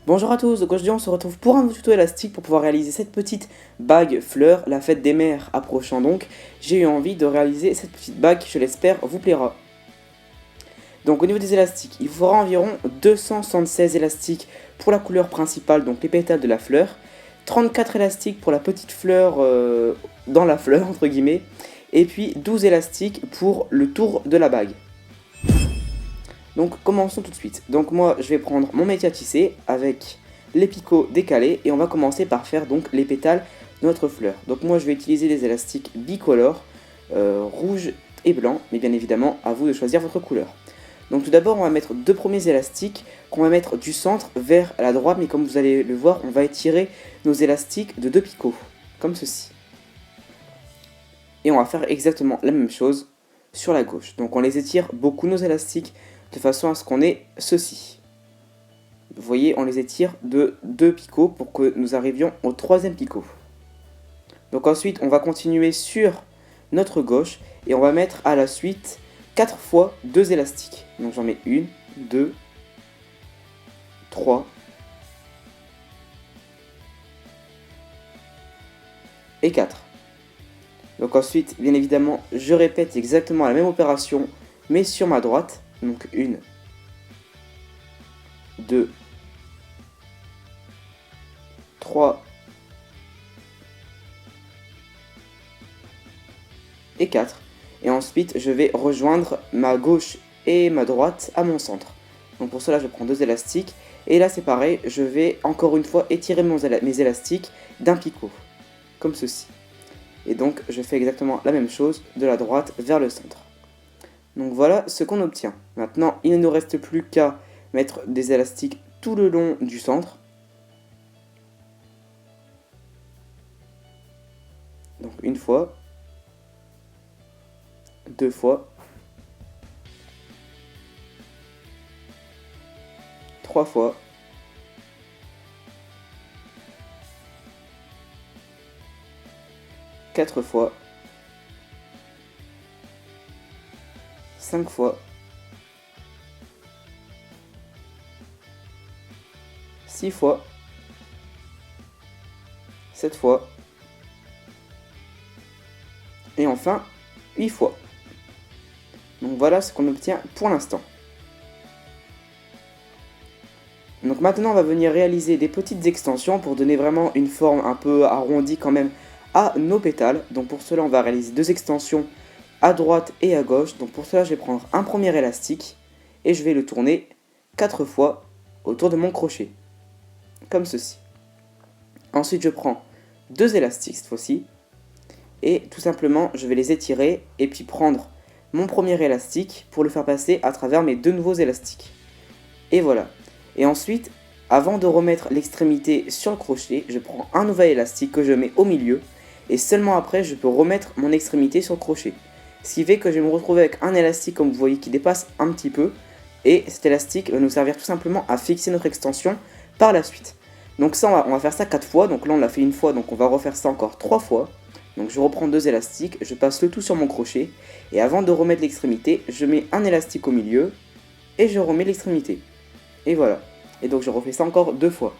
Bonjour à tous, donc aujourd'hui on se retrouve pour un nouveau tuto élastique pour pouvoir réaliser cette petite bague fleur, la fête des mères approchant donc. J'ai eu envie de réaliser cette petite bague qui je l'espère vous plaira. Donc au niveau des élastiques, il vous faudra environ 276 élastiques pour la couleur principale, donc les pétales de la fleur, 34 élastiques pour la petite fleur dans la fleur entre guillemets, et puis 12 élastiques pour le tour de la bague. Donc commençons tout de suite. Donc moi je vais prendre mon métier à tisser avec les picots décalés et on va commencer par faire donc les pétales de notre fleur. Donc moi je vais utiliser des élastiques bicolores, rouge et blanc, mais bien évidemment à vous de choisir votre couleur. Donc tout d'abord on va mettre deux premiers élastiques qu'on va mettre du centre vers la droite, mais comme vous allez le voir on va étirer nos élastiques de deux picots, comme ceci. Et on va faire exactement la même chose sur la gauche. Donc on les étire beaucoup nos élastiques de façon à ce qu'on ait ceci. Vous voyez, on les étire de 2 picots pour que nous arrivions au troisième picot. Donc ensuite, on va continuer sur notre gauche et on va mettre à la suite 4 fois 2 élastiques. Donc j'en mets 1, 2, 3 et 4. Donc ensuite, bien évidemment, je répète exactement la même opération, mais sur ma droite. Donc 1, 2, 3 et 4. Et ensuite, je vais rejoindre ma gauche et ma droite à mon centre. Donc pour cela, je prends 2 élastiques. Et là, c'est pareil, je vais encore une fois étirer mes élastiques d'un picot, comme ceci. Et donc, je fais exactement la même chose de la droite vers le centre. Donc voilà ce qu'on obtient. Maintenant, il ne nous reste plus qu'à mettre des élastiques tout le long du centre. Donc une fois, 2 fois, 3 fois, 4 fois, 5 fois, 6 fois, 7 fois, et enfin 8 fois. Donc voilà ce qu'on obtient pour l'instant. Donc maintenant on va venir réaliser des petites extensions pour donner vraiment une forme un peu arrondie quand même à nos pétales. Donc pour cela on va réaliser 2 extensions à droite et à gauche. Donc pour cela je vais prendre un premier élastique et je vais le tourner 4 fois autour de mon crochet, comme ceci. Ensuite je prends 2 élastiques cette fois-ci et tout simplement je vais les étirer et puis prendre mon premier élastique pour le faire passer à travers mes 2 nouveaux élastiques. Et voilà. Et ensuite, avant de remettre l'extrémité sur le crochet, je prends un nouvel élastique que je mets au milieu et seulement après je peux remettre mon extrémité sur le crochet. Ce qui fait que je vais me retrouver avec un élastique comme vous voyez qui dépasse un petit peu et cet élastique va nous servir tout simplement à fixer notre extension par la suite. Donc ça on va faire ça 4 fois, donc là on l'a fait une fois, donc on va refaire ça encore 3 fois. Donc je reprends 2 élastiques, je passe le tout sur mon crochet et avant de remettre l'extrémité, je mets un élastique au milieu et je remets l'extrémité. Et voilà. Et donc je refais ça encore 2 fois.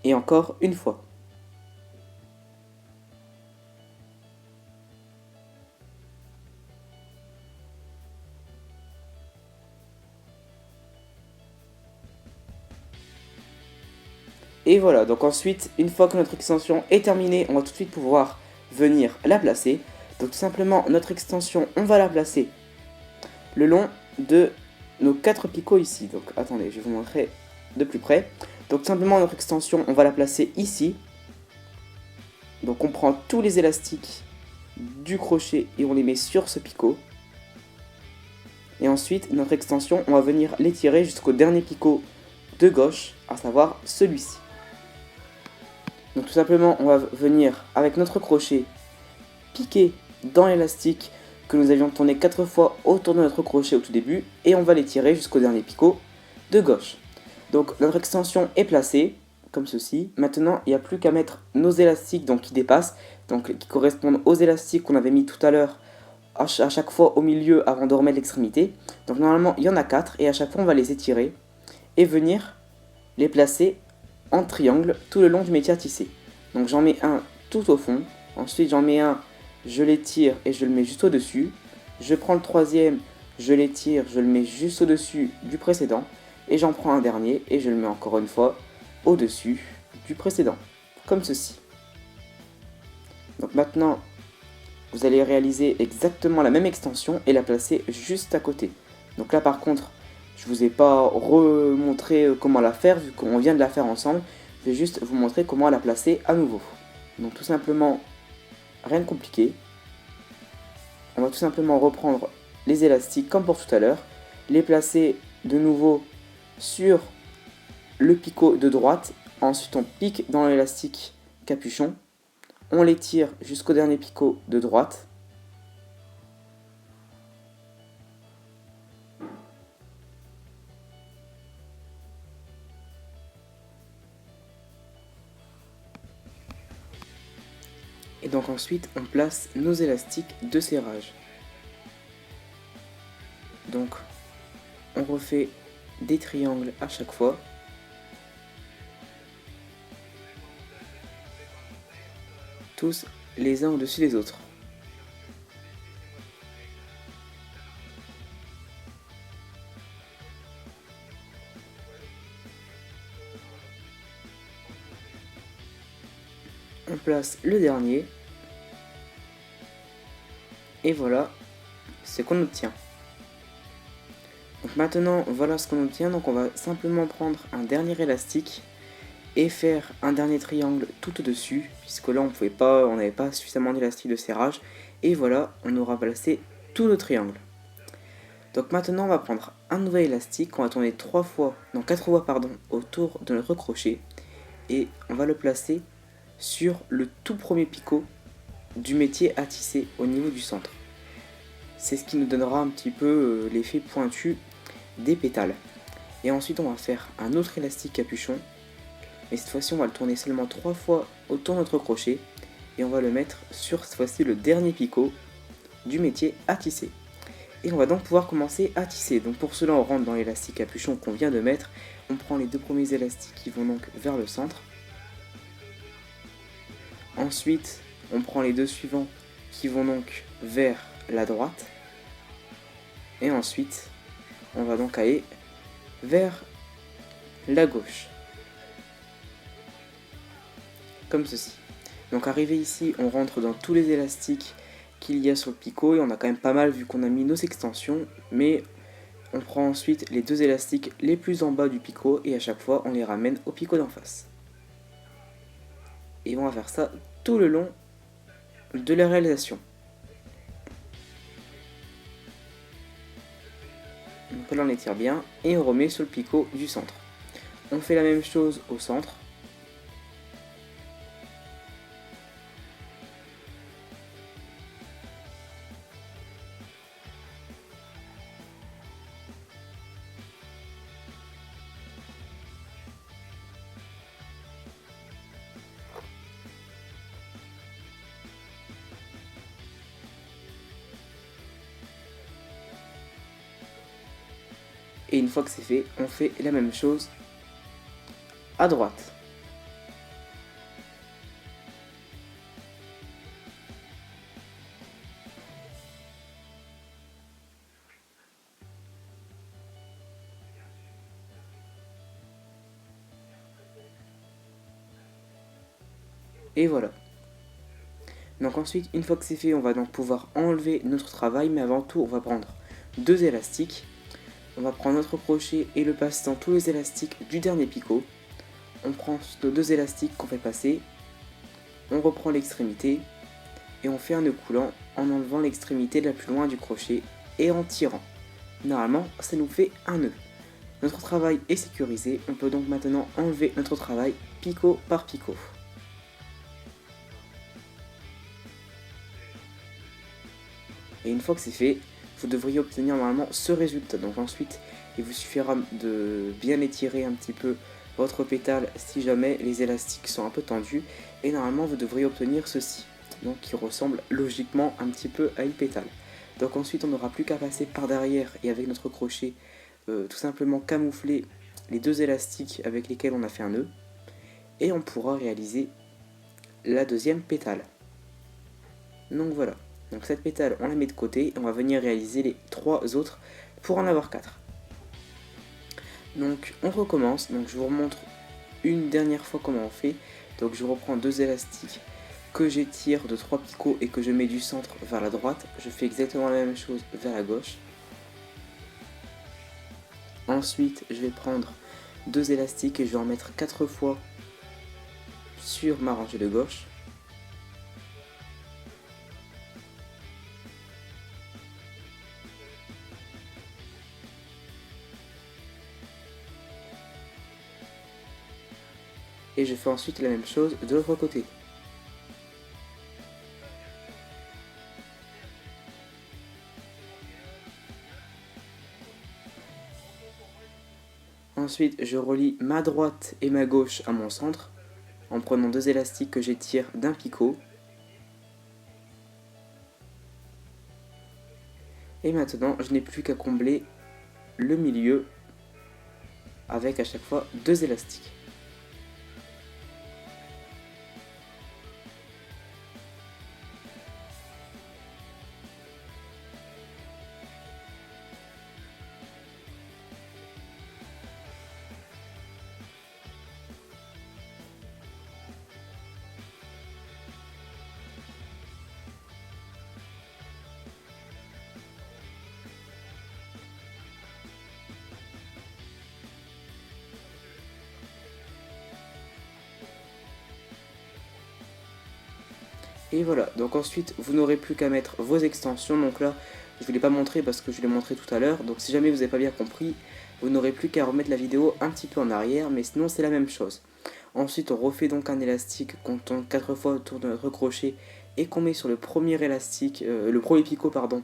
Et encore une fois. Et voilà, donc ensuite, une fois que notre extension est terminée, on va tout de suite pouvoir venir la placer. Donc tout simplement, notre extension, on va la placer le long de nos 4 picots ici. Donc attendez, je vais vous montrer de plus près. Donc tout simplement, notre extension, on va la placer ici. Donc on prend tous les élastiques du crochet et on les met sur ce picot. Et ensuite, notre extension, on va venir l'étirer jusqu'au dernier picot de gauche, à savoir celui-ci. Donc tout simplement, on va venir avec notre crochet piquer dans l'élastique que nous avions tourné 4 fois autour de notre crochet au tout début et on va l'étirer jusqu'au dernier picot de gauche. Donc notre extension est placée, comme ceci. Maintenant, il n'y a plus qu'à mettre nos élastiques donc, qui dépassent, donc qui correspondent aux élastiques qu'on avait mis tout à l'heure à chaque fois au milieu avant de remettre l'extrémité. Donc normalement, il y en a 4 et à chaque fois, on va les étirer et venir les placer en triangle tout le long du métier à tisser. Donc j'en mets un tout au fond, ensuite j'en mets un, je l'étire et je le mets juste au-dessus. Je prends le troisième, je l'étire, je le mets juste au-dessus du précédent. Et j'en prends un dernier et je le mets encore une fois au-dessus du précédent, comme ceci. Donc maintenant, vous allez réaliser exactement la même extension et la placer juste à côté. Donc là par contre, je ne vous ai pas remontré comment la faire vu qu'on vient de la faire ensemble. Je vais juste vous montrer comment la placer à nouveau. Donc tout simplement, rien de compliqué. On va tout simplement reprendre les élastiques comme pour tout à l'heure, les placer de nouveau sur le picot de droite. Ensuite on pique dans l'élastique capuchon. On les tire jusqu'au dernier picot de droite. Et donc ensuite on place nos élastiques de serrage. Donc on refait des triangles à chaque fois. Tous les uns au-dessus des autres. On place le dernier. Et voilà ce qu'on obtient. Donc maintenant, voilà ce qu'on obtient. Donc on va simplement prendre un dernier élastique et faire un dernier triangle tout au-dessus, puisque là on n'avait pas suffisamment d'élastique de serrage. Et voilà, on aura placé tous nos triangles. Donc maintenant, on va prendre un nouvel élastique, on va tourner 4 fois autour de notre crochet et on va le placer sur le tout premier picot du métier à tisser au niveau du centre. C'est ce qui nous donnera un petit peu l'effet pointu des pétales. Et ensuite on va faire un autre élastique capuchon, mais cette fois-ci on va le tourner seulement 3 fois autour de notre crochet et on va le mettre sur cette fois-ci le dernier picot du métier à tisser. Et on va donc pouvoir commencer à tisser. Donc pour cela on rentre dans l'élastique capuchon qu'on vient de mettre, on prend les deux premiers élastiques qui vont donc vers le centre. Ensuite on prend les deux suivants qui vont donc vers la droite. Et ensuite on va donc aller vers la gauche. Comme ceci. Donc arrivé ici, on rentre dans tous les élastiques qu'il y a sur le picot et on a quand même pas mal vu qu'on a mis nos extensions, mais on prend ensuite les deux élastiques les plus en bas du picot et à chaque fois on les ramène au picot d'en face. Et on va faire ça tout le long de la réalisation. Donc là on étire bien et on remet sur le picot du centre. On fait la même chose au centre. Et une fois que c'est fait, on fait la même chose à droite. Et voilà. Donc ensuite, une fois que c'est fait, on va donc pouvoir enlever notre travail, mais avant tout, on va prendre deux élastiques. On va prendre notre crochet et le passer dans tous les élastiques du dernier picot. On prend nos deux élastiques qu'on fait passer, on reprend l'extrémité et on fait un nœud coulant en enlevant l'extrémité la plus loin du crochet et en tirant. Normalement, ça nous fait un nœud. Notre travail est sécurisé, on peut donc maintenant enlever notre travail picot par picot. Et une fois que c'est fait, vous devriez obtenir normalement ce résultat. Donc ensuite, Il vous suffira de bien étirer un petit peu votre pétale si jamais les élastiques sont un peu tendus. Et normalement vous devriez obtenir ceci, donc qui ressemble logiquement un petit peu à une pétale. Donc ensuite on n'aura plus qu'à passer par derrière et avec notre crochet tout simplement camoufler les deux élastiques avec lesquels on a fait un nœud. Et on pourra réaliser la deuxième pétale. Donc voilà, donc cette pétale on la met de côté et on va venir réaliser les 3 autres pour en avoir 4. Donc on recommence, donc je vous remontre une dernière fois comment on fait. Donc je reprends 2 élastiques que j'étire de 3 picots et que je mets du centre vers la droite. Je fais exactement la même chose vers la gauche. Ensuite je vais prendre 2 élastiques et je vais en mettre 4 fois sur ma rangée de gauche. Et je fais ensuite la même chose de l'autre côté. Ensuite, je relie ma droite et ma gauche à mon centre en prenant 2 élastiques que j'étire d'un picot. Et maintenant, je n'ai plus qu'à combler le milieu avec à chaque fois 2 élastiques. Et voilà, donc ensuite vous n'aurez plus qu'à mettre vos extensions. Donc là je ne vous l'ai pas montré parce que je l'ai montré tout à l'heure. Donc si jamais vous n'avez pas bien compris, vous n'aurez plus qu'à remettre la vidéo un petit peu en arrière, mais sinon c'est la même chose. Ensuite on refait donc un élastique qu'on tourne 4 fois autour de notre crochet et qu'on met sur le premier élastique, le premier picot pardon,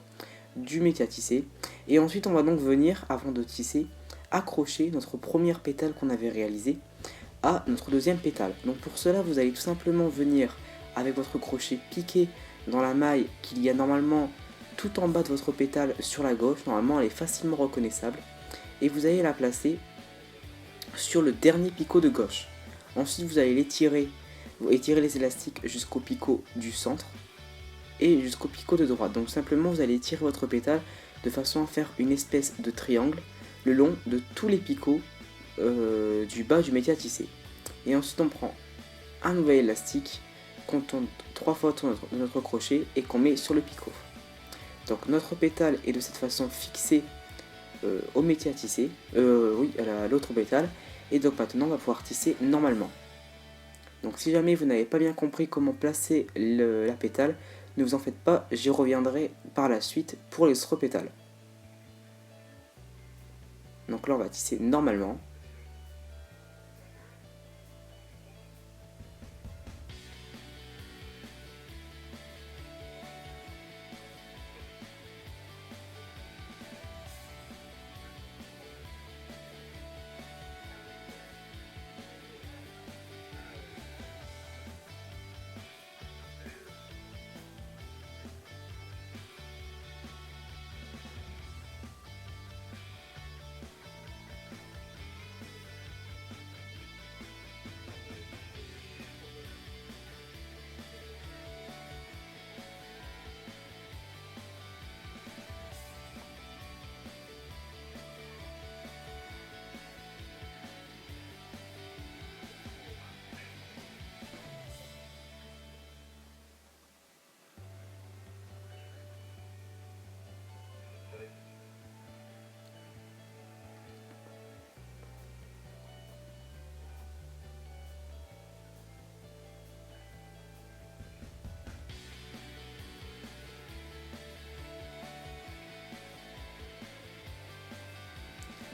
du métier à tisser. Et ensuite on va donc venir, avant de tisser, accrocher notre première pétale qu'on avait réalisée à notre deuxième pétale. Donc pour cela vous allez tout simplement venir avec votre crochet piqué dans la maille qu'il y a normalement tout en bas de votre pétale sur la gauche. Normalement elle est facilement reconnaissable et vous allez la placer sur le dernier picot de gauche. Ensuite vous allez étirer les élastiques jusqu'au picot du centre et jusqu'au picot de droite. Donc simplement vous allez étirer votre pétale de façon à faire une espèce de triangle le long de tous les picots du bas du métier à tisser. Et ensuite on prend un nouvel élastique qu'on tourne 3 fois autour de notre crochet et qu'on met sur le picot. Donc notre pétale est de cette façon fixée au métier à tisser, à l'autre pétale, et donc maintenant on va pouvoir tisser normalement. Donc si jamais vous n'avez pas bien compris comment placer la pétale, ne vous en faites pas, j'y reviendrai par la suite pour les autres pétales. Donc là on va tisser normalement.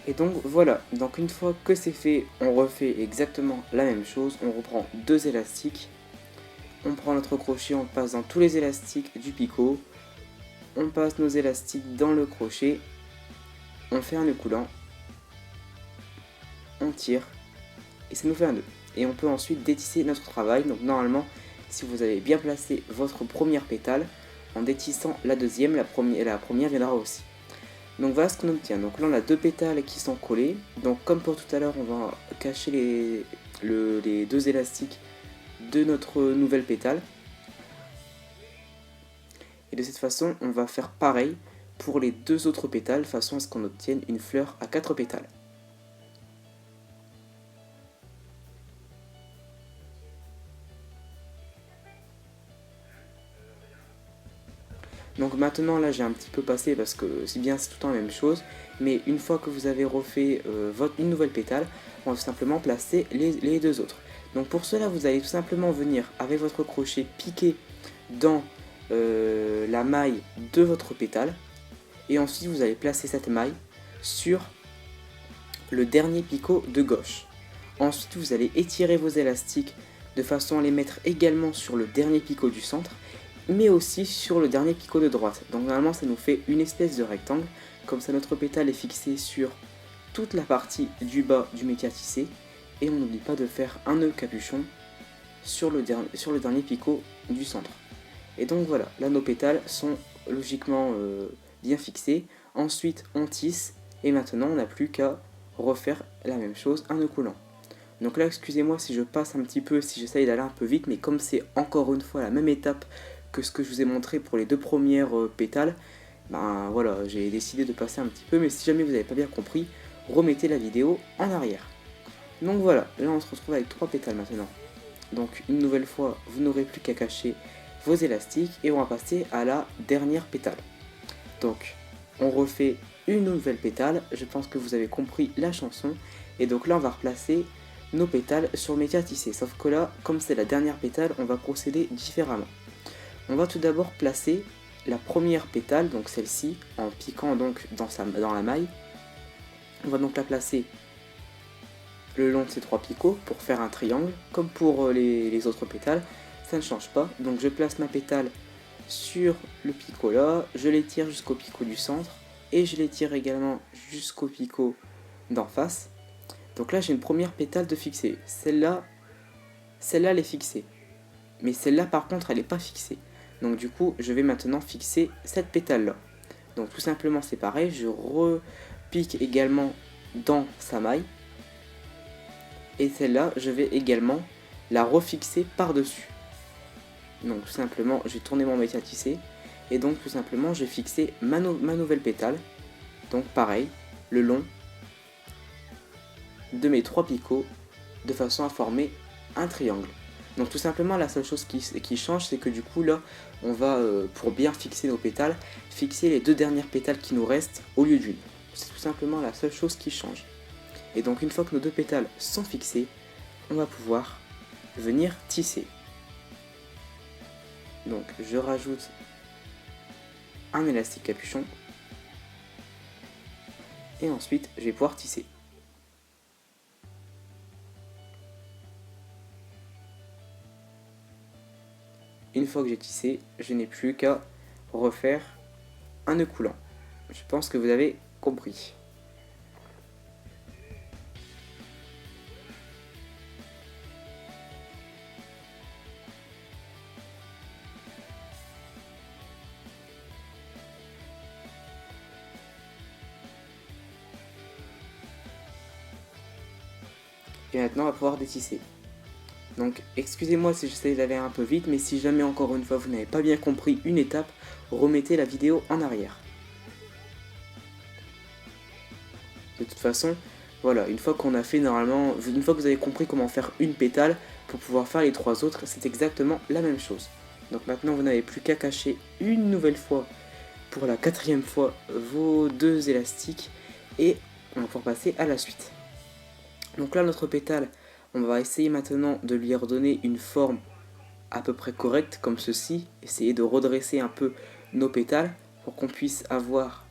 Et donc voilà, donc une fois que c'est fait, on refait exactement la même chose. On reprend 2 élastiques, on prend notre crochet, on passe dans tous les élastiques du picot, on passe nos élastiques dans le crochet, on fait un nœud coulant on tire et ça nous fait un nœud. Et on peut ensuite détisser notre travail. Donc normalement, si vous avez bien placé votre première pétale, en détissant la deuxième, la première viendra aussi. Donc voilà ce qu'on obtient. Donc là on a deux pétales qui sont collés. Donc comme pour tout à l'heure, on va cacher les deux élastiques de notre nouvelle pétale. Et de cette façon, on va faire pareil pour les deux autres pétales, de façon à ce qu'on obtienne une fleur à 4 pétales. Donc maintenant là j'ai un petit peu passé parce que c'est bien, c'est tout le temps la même chose, mais une fois que vous avez refait une nouvelle pétale, on va simplement placer les deux autres. Donc pour cela vous allez tout simplement venir avec votre crochet piquer dans la maille de votre pétale, et ensuite vous allez placer cette maille sur le dernier picot de gauche. Ensuite vous allez étirer vos élastiques de façon à les mettre également sur le dernier picot du centre, mais aussi sur le dernier picot de droite. Donc normalement ça nous fait une espèce de rectangle, comme ça notre pétale est fixée sur toute la partie du bas du métier à tisser, et on n'oublie pas de faire un nœud capuchon sur le dernier picot du centre. Et donc voilà, là nos pétales sont logiquement bien fixés. Ensuite on tisse, et maintenant on n'a plus qu'à refaire la même chose, un nœud coulant. Donc là excusez-moi si je passe un petit peu, si j'essaye d'aller un peu vite, mais comme c'est encore une fois la même étape que ce que je vous ai montré pour les deux premières pétales, ben voilà, j'ai décidé de passer un petit peu, mais si jamais vous n'avez pas bien compris, remettez la vidéo en arrière. Donc voilà, là on se retrouve avec 3 pétales maintenant. Donc une nouvelle fois, vous n'aurez plus qu'à cacher vos élastiques et on va passer à la dernière pétale. Donc on refait une nouvelle pétale, je pense que vous avez compris la chanson, et donc là on va replacer nos pétales sur le métier à tisser, sauf que là, comme c'est la dernière pétale, on va procéder différemment. On va tout d'abord placer la première pétale, donc celle-ci, en piquant donc dans la maille. On va donc la placer le long de ces 3 picots pour faire un triangle, comme pour les autres pétales, ça ne change pas. Donc je place ma pétale sur le picot là, je l'étire jusqu'au picot du centre, et je l'étire également jusqu'au picot d'en face. Donc là j'ai une première pétale de fixée, celle-là elle est fixée, mais celle-là par contre elle n'est pas fixée. Donc du coup je vais maintenant fixer cette pétale là. Donc tout simplement c'est pareil, je repique également dans sa maille, et celle-là je vais également la refixer par dessus. Donc tout simplement je vais tourner mon métier à tisser, et donc tout simplement je vais fixer ma nouvelle pétale, donc pareil, le long de mes 3 picots, de façon à former un triangle. Donc tout simplement la seule chose qui change, c'est que du coup là on va, pour bien fixer nos pétales, fixer les 2 dernières pétales qui nous restent au lieu d'une. C'est tout simplement la seule chose qui change. Et donc une fois que nos 2 pétales sont fixés, on va pouvoir venir tisser. Donc je rajoute un élastique capuchon, et ensuite je vais pouvoir tisser. Une fois que j'ai tissé, je n'ai plus qu'à refaire un nœud coulant. Je pense que vous avez compris. Et maintenant on va pouvoir détisser. Donc excusez-moi si j'essaie d'aller un peu vite, mais si jamais encore une fois vous n'avez pas bien compris une étape, remettez la vidéo en arrière. De toute façon, voilà, une fois qu'on a fait normalement, une fois que vous avez compris comment faire une pétale, pour pouvoir faire les 3 autres, c'est exactement la même chose. Donc maintenant vous n'avez plus qu'à cacher une nouvelle fois, pour la 4e fois, vos 2 élastiques, et on va pouvoir passer à la suite. Donc là notre pétale, on va essayer maintenant de lui redonner une forme à peu près correcte comme ceci, essayer de redresser un peu nos pétales pour qu'on puisse avoir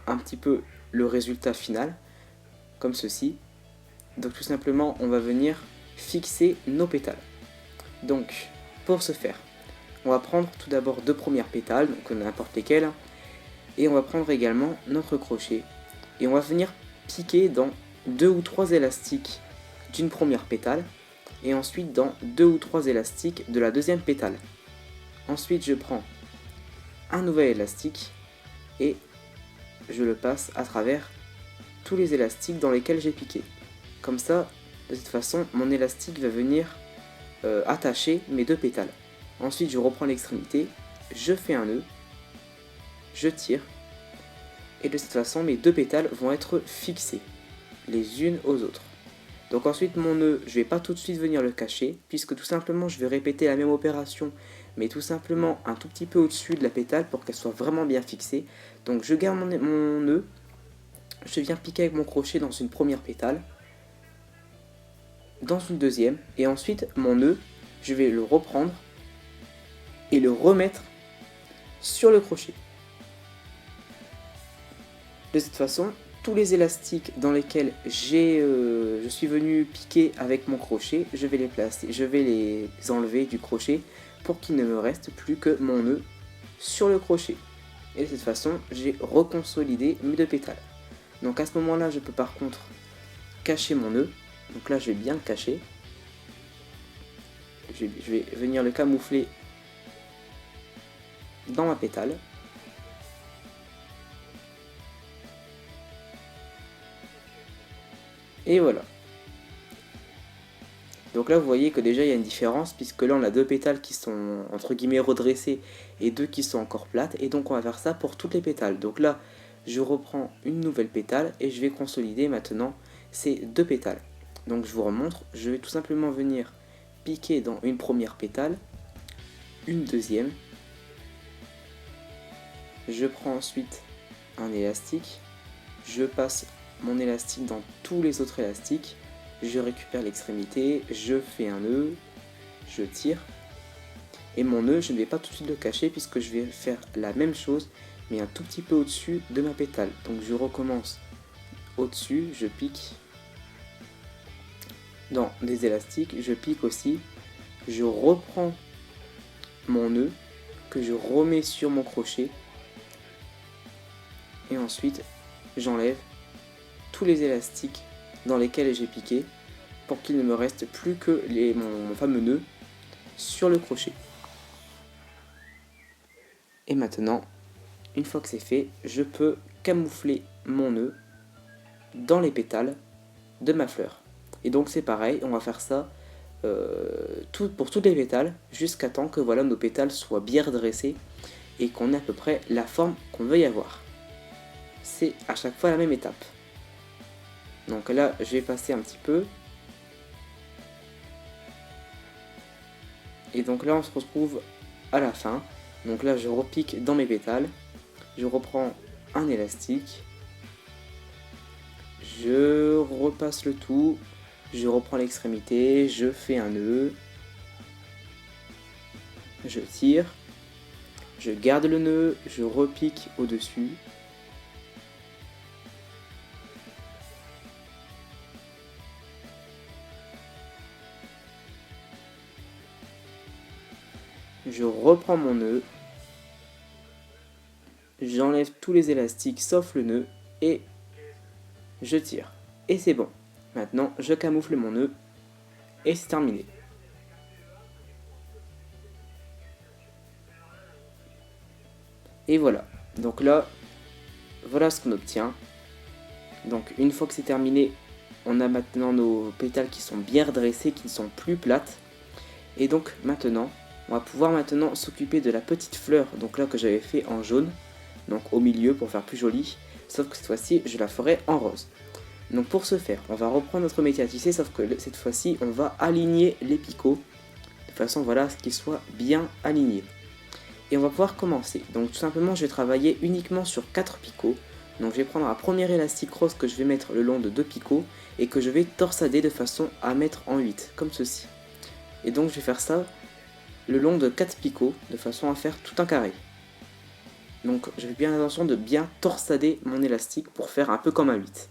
un petit peu le résultat final comme ceci. Donc tout simplement on va venir fixer nos pétales. Donc pour ce faire, on va prendre tout d'abord 2 premières pétales, donc n'importe lesquelles, et on va prendre également notre crochet et on va venir piquer dans 2 ou 3 élastiques d'une première pétale et ensuite dans 2 ou 3 élastiques de la deuxième pétale. Ensuite je prends un nouvel élastique et je le passe à travers tous les élastiques dans lesquels j'ai piqué. Comme ça, de cette façon, mon élastique va venir attacher mes 2 pétales. Ensuite je reprends l'extrémité, je fais un nœud, je tire et de cette façon mes 2 pétales vont être fixés les unes aux autres. Donc ensuite mon nœud, je ne vais pas tout de suite venir le cacher puisque tout simplement je vais répéter la même opération mais tout simplement un tout petit peu au-dessus de la pétale pour qu'elle soit vraiment bien fixée. Donc je garde mon nœud, je viens piquer avec mon crochet dans une première pétale, dans une deuxième et ensuite mon nœud, je vais le reprendre et le remettre sur le crochet. De cette façon, tous les élastiques dans lesquels je suis venu piquer avec mon crochet, je vais les enlever du crochet pour qu'il ne me reste plus que mon nœud sur le crochet. Et de cette façon, j'ai reconsolidé mes 2 pétales. Donc à ce moment-là, je peux par contre cacher mon nœud. Donc là, je vais bien le cacher. Je vais venir le camoufler dans ma pétale. Et voilà. Donc là vous voyez que déjà il y a une différence puisque là on a 2 pétales qui sont entre guillemets redressées et 2 qui sont encore plates et donc on va faire ça pour toutes les pétales. Donc là je reprends une nouvelle pétale et je vais consolider maintenant ces 2 pétales. Donc je vous remontre, je vais tout simplement venir piquer dans une première pétale, une deuxième, je prends ensuite un élastique, je passe mon élastique dans tous les autres élastiques, je récupère l'extrémité, je fais un nœud, je tire, et mon nœud je ne vais pas tout de suite le cacher puisque je vais faire la même chose mais un tout petit peu au-dessus de ma pétale. Donc je recommence au-dessus, je pique dans des élastiques, je pique aussi, je reprends mon nœud que je remets sur mon crochet et ensuite j'enlève tous les élastiques dans lesquels j'ai piqué pour qu'il ne me reste plus que mon fameux nœud sur le crochet. Et maintenant, une fois que c'est fait, je peux camoufler mon nœud dans les pétales de ma fleur. Et donc c'est pareil, on va faire ça pour toutes les pétales jusqu'à temps que voilà, nos pétales soient bien redressés et qu'on ait à peu près la forme qu'on veut y avoir. C'est à chaque fois la même étape. Donc là, je vais passer un petit peu. Et donc là, on se retrouve à la fin. Donc là, je repique dans mes pétales. Je reprends un élastique. Je repasse le tout. Je reprends l'extrémité. Je fais un nœud. Je tire. Je garde le nœud. Je repique au-dessus. Je reprends mon nœud, j'enlève tous les élastiques sauf le nœud et je tire. Et c'est bon. Maintenant, je camoufle mon nœud et c'est terminé. Et voilà. Donc là, voilà ce qu'on obtient. Donc une fois que c'est terminé, on a maintenant nos pétales qui sont bien redressés, qui ne sont plus plates. Et donc maintenant, on va pouvoir maintenant s'occuper de la petite fleur, donc là que j'avais fait en jaune, donc au milieu pour faire plus joli, sauf que cette fois-ci je la ferai en rose. Donc pour ce faire, on va reprendre notre métier à tisser, sauf que cette fois-ci on va aligner les picots, de façon voilà à ce qu'ils soient bien alignés. Et on va pouvoir commencer, donc tout simplement je vais travailler uniquement sur 4 picots, donc je vais prendre un premier élastique rose que je vais mettre le long de 2 picots, et que je vais torsader de façon à mettre en 8, comme ceci. Et donc je vais faire ça le long de 4 picots, de façon à faire tout un carré. Donc je fais bien attention de bien torsader mon élastique pour faire un peu comme un 8.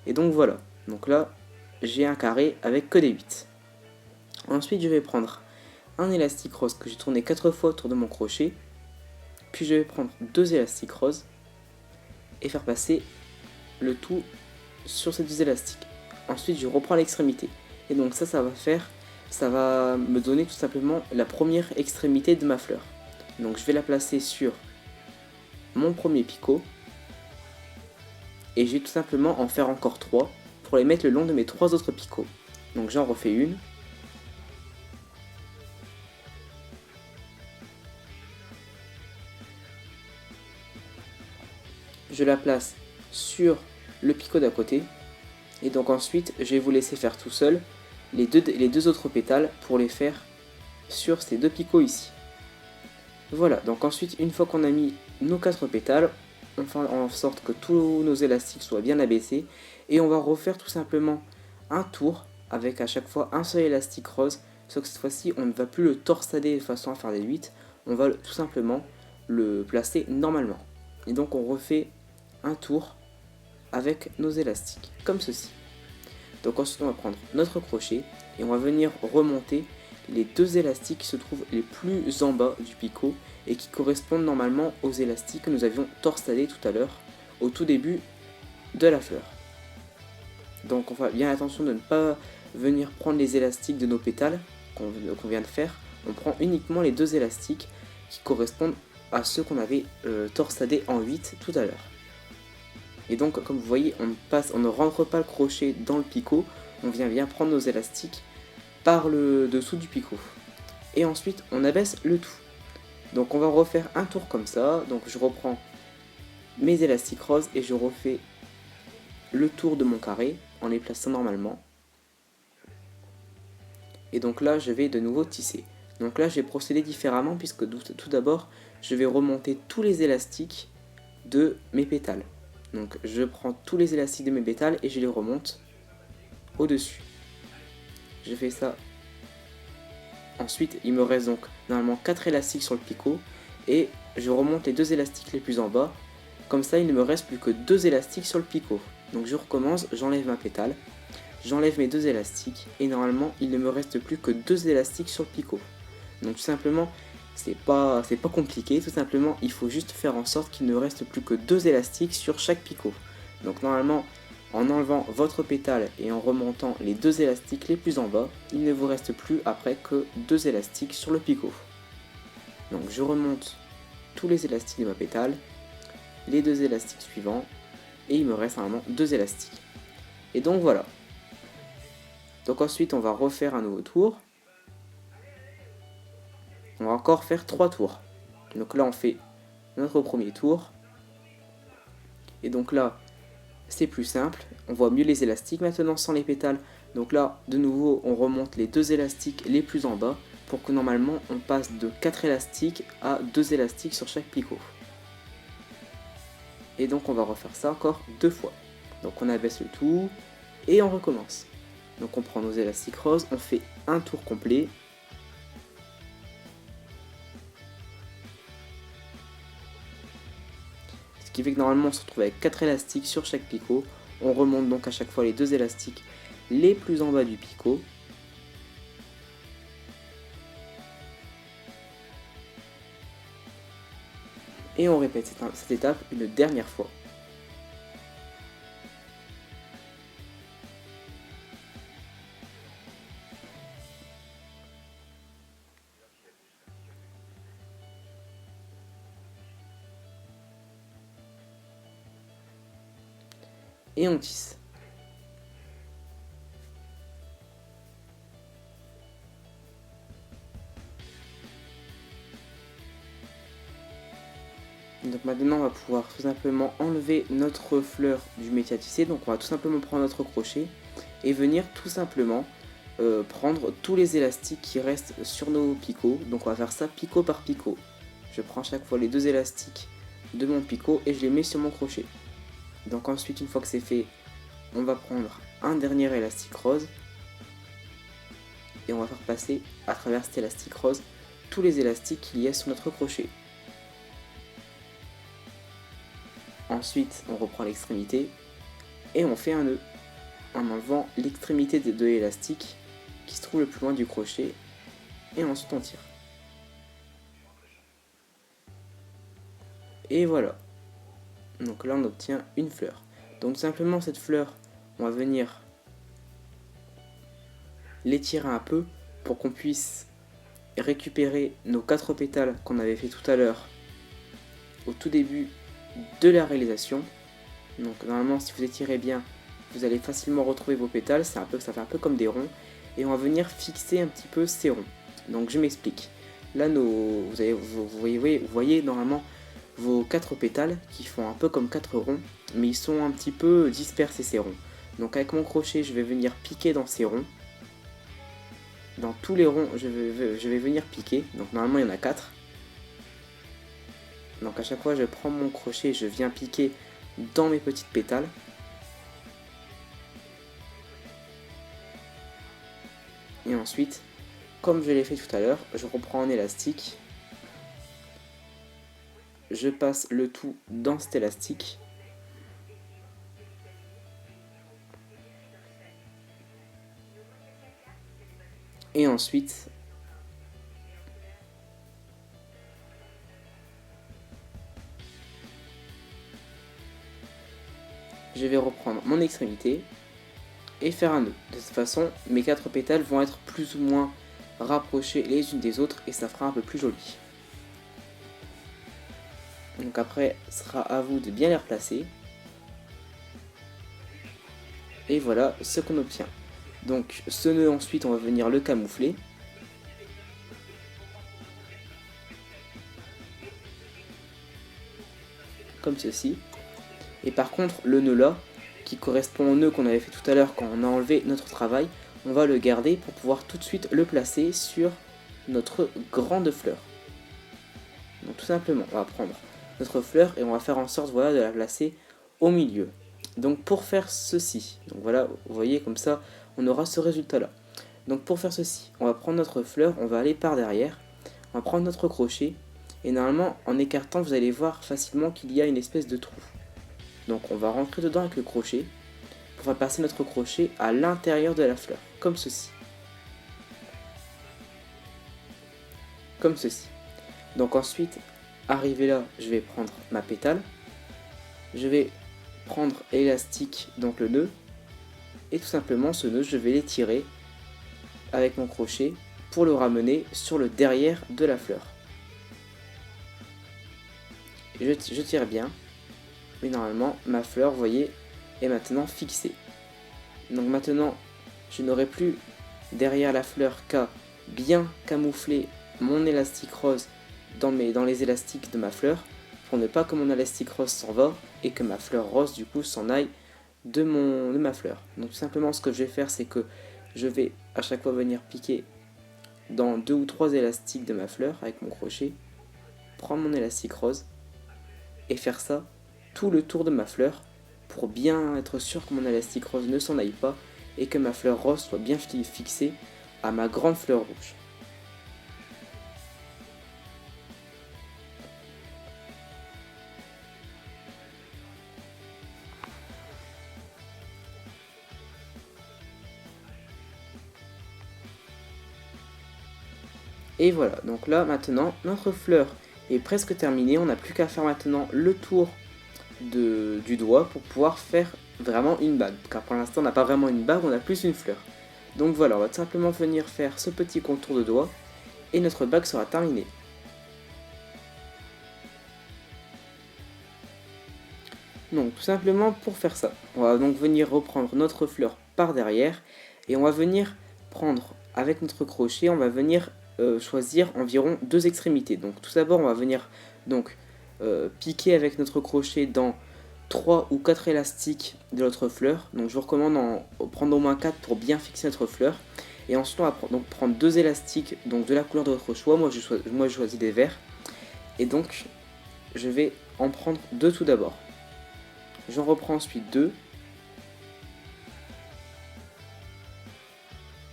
Et donc voilà, donc là j'ai un carré avec que des 8. Ensuite je vais prendre un élastique rose que j'ai tourné 4 fois autour de mon crochet, puis je vais prendre 2 élastiques roses et faire passer le tout sur ces deux élastiques. Ensuite je reprends l'extrémité. Et donc ça va me donner tout simplement la première extrémité de ma fleur. Donc je vais la placer sur mon premier picot. Et je vais tout simplement en faire encore 3 pour les mettre le long de mes 3 autres picots. Donc j'en refais une. Je la place sur le picot d'à côté. Et donc ensuite, je vais vous laisser faire tout seul les deux autres pétales pour les faire sur ces deux picots ici. Voilà, donc ensuite, une fois qu'on a mis nos 4 pétales, on fait en sorte que tous nos élastiques soient bien abaissés. Et on va refaire tout simplement un tour avec à chaque fois un seul élastique rose. Sauf que cette fois-ci, on ne va plus le torsader de façon à faire des 8. On va tout simplement le placer normalement. Et donc on refait un tour avec nos élastiques, comme ceci. Donc ensuite on va prendre notre crochet et on va venir remonter les deux élastiques qui se trouvent les plus en bas du picot et qui correspondent normalement aux élastiques que nous avions torsadés tout à l'heure au tout début de la fleur. Donc on fait bien attention de ne pas venir prendre les élastiques de nos pétales qu'on vient de faire. On prend uniquement les deux élastiques qui correspondent à ceux qu'on avait torsadés en 8 tout à l'heure. Et donc comme vous voyez, on ne rentre pas le crochet dans le picot, on vient bien prendre nos élastiques par le dessous du picot. Et ensuite on abaisse le tout. Donc on va refaire un tour comme ça. Donc je reprends mes élastiques roses et je refais le tour de mon carré en les plaçant normalement. Et donc là je vais de nouveau tisser. Donc là je vais procéder différemment puisque tout d'abord je vais remonter tous les élastiques de mes pétales. Donc je prends tous les élastiques de mes pétales et je les remonte au-dessus. Je fais ça. Ensuite il me reste donc normalement 4 élastiques sur le picot et je remonte les deux élastiques les plus en bas. Comme ça il ne me reste plus que 2 élastiques sur le picot. Donc je recommence, j'enlève ma pétale, j'enlève mes 2 élastiques et normalement il ne me reste plus que 2 élastiques sur le picot. Donc tout simplement c'est pas compliqué, tout simplement il faut juste faire en sorte qu'il ne reste plus que 2 élastiques sur chaque picot. Donc normalement en enlevant votre pétale et en remontant les 2 élastiques les plus en bas, il ne vous reste plus après que 2 élastiques sur le picot. Donc je remonte tous les élastiques de ma pétale, les 2 élastiques suivants et il me reste normalement 2 élastiques. Et donc voilà. Donc ensuite on va refaire un nouveau tour. On va encore faire 3 tours. Donc là on fait notre premier tour. Et donc là c'est plus simple. On voit mieux les élastiques maintenant sans les pétales. Donc là de nouveau on remonte les 2 élastiques les plus en bas pour que normalement on passe de 4 élastiques à 2 élastiques sur chaque picot. Et donc on va refaire ça encore 2 fois. Donc on abaisse le tout et on recommence. Donc on prend nos élastiques roses, on fait un tour complet. Ce qui fait que normalement on se retrouve avec 4 élastiques sur chaque picot. On remonte donc à chaque fois les 2 élastiques les plus en bas du picot. Et on répète cette étape une dernière fois. Et on tisse. Donc maintenant on va pouvoir tout simplement enlever notre fleur du métier à tisser. Donc on va tout simplement prendre notre crochet et venir tout simplement prendre tous les élastiques qui restent sur nos picots. Donc on va faire ça picot par picot. Je prends à chaque fois les 2 élastiques de mon picot et je les mets sur mon crochet. Donc ensuite une fois que c'est fait, on va prendre un dernier élastique rose et on va faire passer à travers cet élastique rose tous les élastiques qu'il y a sur notre crochet. Ensuite on reprend l'extrémité et on fait un nœud en enlevant l'extrémité des 2 élastiques qui se trouvent le plus loin du crochet et ensuite on tire. Et voilà. Donc là on obtient une fleur. Donc simplement cette fleur on va venir l'étirer un peu pour qu'on puisse récupérer nos 4 pétales qu'on avait fait tout à l'heure au tout début de la réalisation. Donc normalement si vous étirez bien, vous allez facilement retrouver vos pétales, ça fait un peu comme des ronds, et on va venir fixer un petit peu ces ronds. Donc je m'explique. Là vous voyez normalement vos 4 pétales qui font un peu comme 4 ronds, mais ils sont un petit peu dispersés ces ronds. Donc avec mon crochet, je vais venir piquer dans ces ronds. Dans tous les ronds, je vais venir piquer. Donc normalement, il y en a 4. Donc à chaque fois, je prends mon crochet, je viens piquer dans mes petites pétales. Et ensuite, comme je l'ai fait tout à l'heure, je reprends un élastique. Je passe le tout dans cet élastique. Et ensuite, je vais reprendre mon extrémité et faire un nœud. De cette façon, mes 4 pétales vont être plus ou moins rapprochés les unes des autres et ça fera un peu plus joli. Donc après, ce sera à vous de bien les replacer. Et voilà ce qu'on obtient. Donc ce nœud ensuite, on va venir le camoufler. Comme ceci. Et par contre, le nœud là, qui correspond au nœud qu'on avait fait tout à l'heure quand on a enlevé notre travail, on va le garder pour pouvoir tout de suite le placer sur notre grande fleur. Donc tout simplement, on va prendre notre fleur et on va faire en sorte, voilà, de la placer au milieu. Donc pour faire ceci, donc voilà, vous voyez comme ça, on aura ce résultat là. Donc pour faire ceci, on va prendre notre fleur, on va aller par derrière, on va prendre notre crochet, et normalement en écartant vous allez voir facilement qu'il y a une espèce de trou. Donc on va rentrer dedans avec le crochet, pour faire passer notre crochet à l'intérieur de la fleur, comme ceci. Comme ceci. Donc ensuite, arrivé là, je vais prendre ma pétale, je vais prendre l'élastique, donc le nœud, et tout simplement ce nœud, je vais l'étirer avec mon crochet pour le ramener sur le derrière de la fleur. Je tire bien, et normalement ma fleur, vous voyez, est maintenant fixée. Donc maintenant, je n'aurai plus derrière la fleur qu'à bien camoufler mon élastique rose dans les élastiques de ma fleur, pour ne pas que mon élastique rose s'en va et que ma fleur rose du coup s'en aille de ma fleur. Donc tout simplement ce que je vais faire, c'est que je vais à chaque fois venir piquer dans 2 ou 3 élastiques de ma fleur avec mon crochet, prendre mon élastique rose et faire ça tout le tour de ma fleur pour bien être sûr que mon élastique rose ne s'en aille pas et que ma fleur rose soit bien fixée à ma grande fleur rouge. Et voilà, donc là maintenant notre fleur est presque terminée, on n'a plus qu'à faire maintenant le tour du doigt pour pouvoir faire vraiment une bague, car pour l'instant on n'a pas vraiment une bague, on a plus une fleur. Donc voilà, on va tout simplement venir faire ce petit contour de doigt et notre bague sera terminée. Donc tout simplement pour faire ça, on va donc venir reprendre notre fleur par derrière et on va venir prendre avec notre crochet, on va venir choisir environ 2 extrémités. Donc tout d'abord on va venir donc piquer avec notre crochet dans 3 ou 4 élastiques de notre fleur. Donc je vous recommande d'en prendre au moins 4 pour bien fixer notre fleur. Et ensuite on va donc prendre 2 élastiques donc de la couleur de votre choix. Moi je choisis des verts. Et donc je vais en prendre 2 tout d'abord. J'en reprends ensuite 2.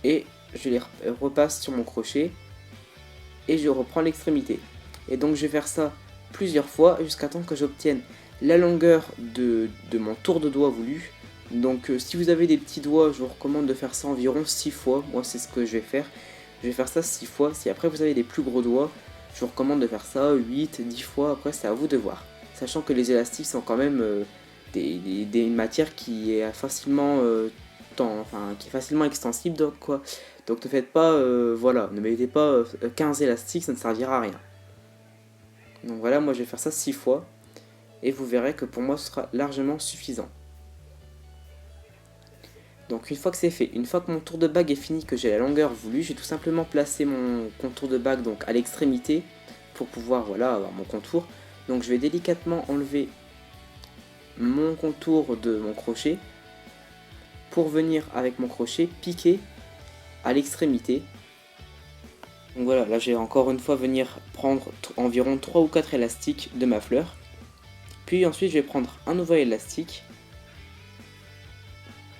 Et je les repasse sur mon crochet. Et je reprends l'extrémité. Et donc je vais faire ça plusieurs fois jusqu'à temps que j'obtienne la longueur de mon tour de doigt voulu. Donc si vous avez des petits doigts, je vous recommande de faire ça environ 6 fois. Moi c'est ce que je vais faire. Je vais faire ça 6 fois. Si après vous avez des plus gros doigts, je vous recommande de faire ça 8, 10 fois. Après c'est à vous de voir. Sachant que les élastiques sont quand même une matière qui est facilement qui est facilement extensible, donc quoi. Donc ne faites pas, voilà, ne mettez pas 15 élastiques, ça ne servira à rien. Donc voilà, moi je vais faire ça 6 fois, et vous verrez que pour moi ce sera largement suffisant. Donc une fois que c'est fait, une fois que mon tour de bague est fini, que j'ai la longueur voulue, je vais tout simplement placer mon contour de bague donc à l'extrémité, pour pouvoir voilà, avoir mon contour. Donc je vais délicatement enlever mon contour de mon crochet, pour venir avec mon crochet piquer à l'extrémité. Donc voilà, là je vais encore une fois venir prendre environ 3 ou 4 élastiques de ma fleur. Puis ensuite je vais prendre un nouvel élastique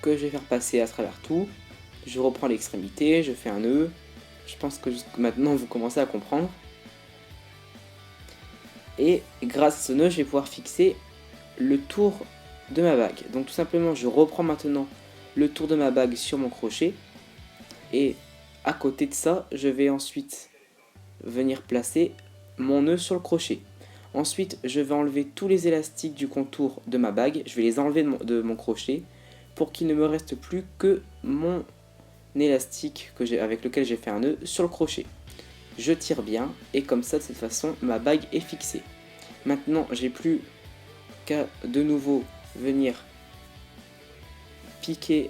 que je vais faire passer à travers tout. Je reprends l'extrémité, je fais un nœud. Je pense que jusque maintenant vous commencez à comprendre. Et grâce à ce nœud, je vais pouvoir fixer le tour de ma bague. Donc tout simplement, je reprends maintenant le tour de ma bague sur mon crochet. Et à côté de ça, je vais ensuite venir placer mon nœud sur le crochet. Ensuite, je vais enlever tous les élastiques du contour de ma bague. Je vais les enlever de mon crochet pour qu'il ne me reste plus que mon élastique avec lequel j'ai fait un nœud sur le crochet. Je tire bien et comme ça, de cette façon, ma bague est fixée. Maintenant, j'ai plus qu'à de nouveau venir piquer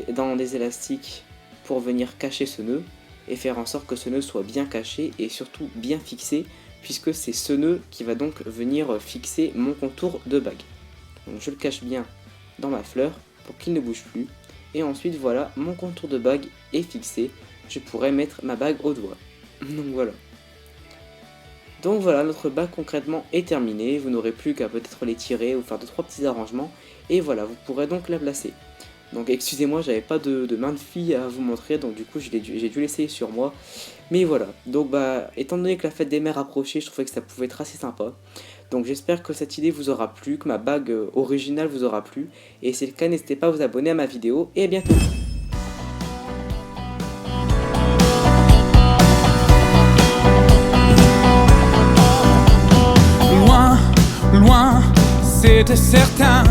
dans des élastiques pour venir cacher ce nœud et faire en sorte que ce nœud soit bien caché et surtout bien fixé, puisque c'est ce nœud qui va donc venir fixer mon contour de bague. Donc je le cache bien dans ma fleur pour qu'il ne bouge plus, et ensuite voilà, mon contour de bague est fixé, je pourrais mettre ma bague au doigt. Donc voilà, notre bague concrètement est terminée, vous n'aurez plus qu'à peut-être les tirer ou faire 2-3 petits arrangements, et voilà, vous pourrez donc la placer. Donc excusez-moi, j'avais pas de main de fille à vous montrer, donc du coup j'ai dû l'essayer sur moi. Mais voilà, donc étant donné que la fête des mères approchait, je trouvais que ça pouvait être assez sympa. Donc j'espère que cette idée vous aura plu, que ma bague originale vous aura plu. Et si c'est le cas, n'hésitez pas à vous abonner à ma vidéo, et à bientôt. Loin, loin, c'était certain.